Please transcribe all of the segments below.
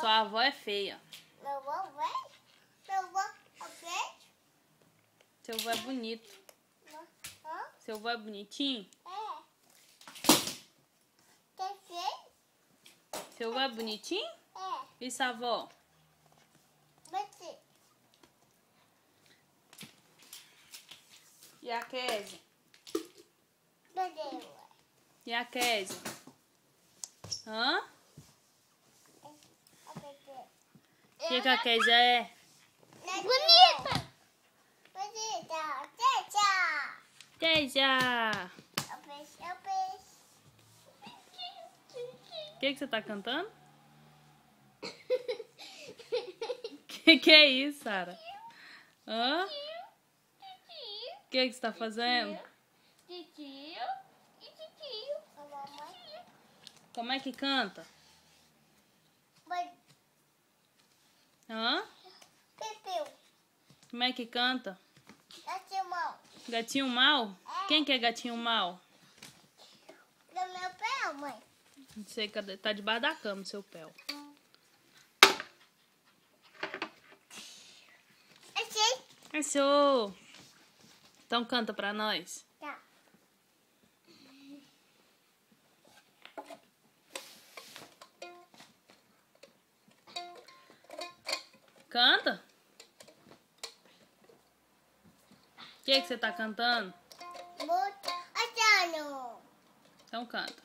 Sua avó é feia. Meu avô é? Meu avô é feio? Seu avô é bonito. Hã? Seu avô é bonitinho? É. Tem feio? Seu avô é bonitinho? É. E sua avó? Você. E a Kézia? Cadê? E a Kézia? Hã? O que a Kézia é? Bonita! Bonita! Tchau! Kézia! Eu fiz. O que você tá cantando? Que é isso, Sara? Hã? O que você tá fazendo? Titio e titio. A mamãe. Como é que canta? Hã? Pipiu. Como é que canta? Gatinho mau. Gatinho mal? Quem que é gatinho mal? Do meu pé, mãe. Não sei, cadê? Tá debaixo da cama, seu pé. Achei. Achou! Então canta pra nós. Tá. Canta? O que você tá cantando? Muito achando. Então canta.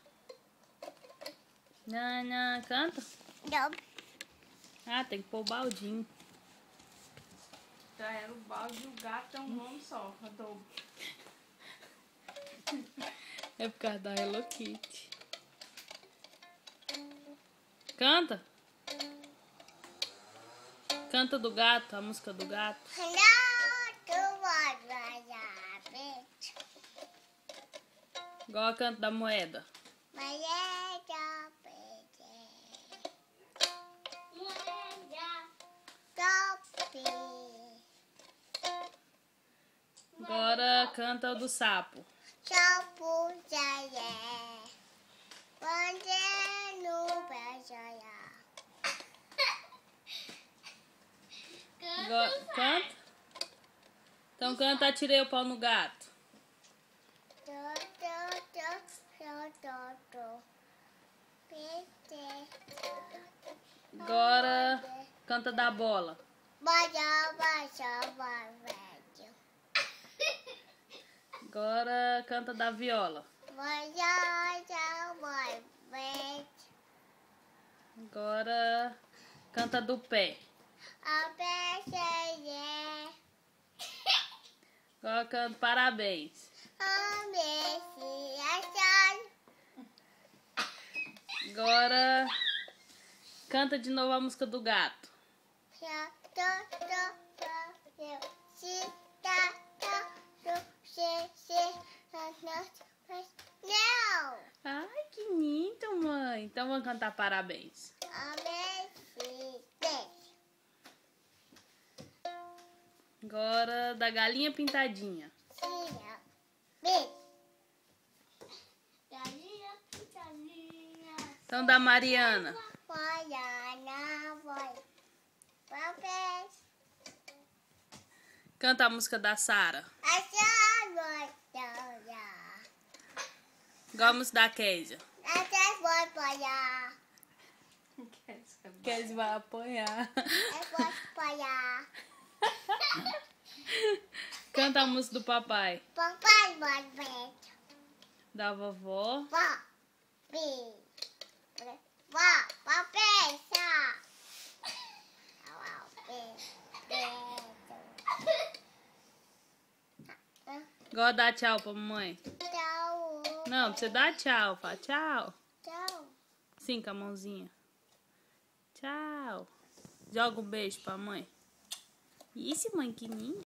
Nana, canta? Não. Ah, tem que pôr o baldinho. Já era o balde e o gato é um nome só, adobo. É por causa da Hello Kitty. Canta? Canta do gato, a música do gato. Igual a canto da moeda. Agora canta o do sapo. Agora, canta? Então canta Atirei o Pau no Gato. Agora canta da bola. Agora canta da viola. Agora canta do pé. Agora canta parabéns. Agora canta de novo a música do gato. Não! Ai, que lindo, mãe. Então vamos cantar parabéns. Agora da galinha pintadinha. Então da Mariana. Canta a música da Sara. Igual a música da Kézia. Kézia vai apanhar. Canta a música do papai. Da vovó. Igual dar tchau pra mamãe. Não, você dá tchau. Fala tchau. Sim, com a mãozinha. Tchau. Joga um beijo pra mãe. Isso, mãe, que lindo.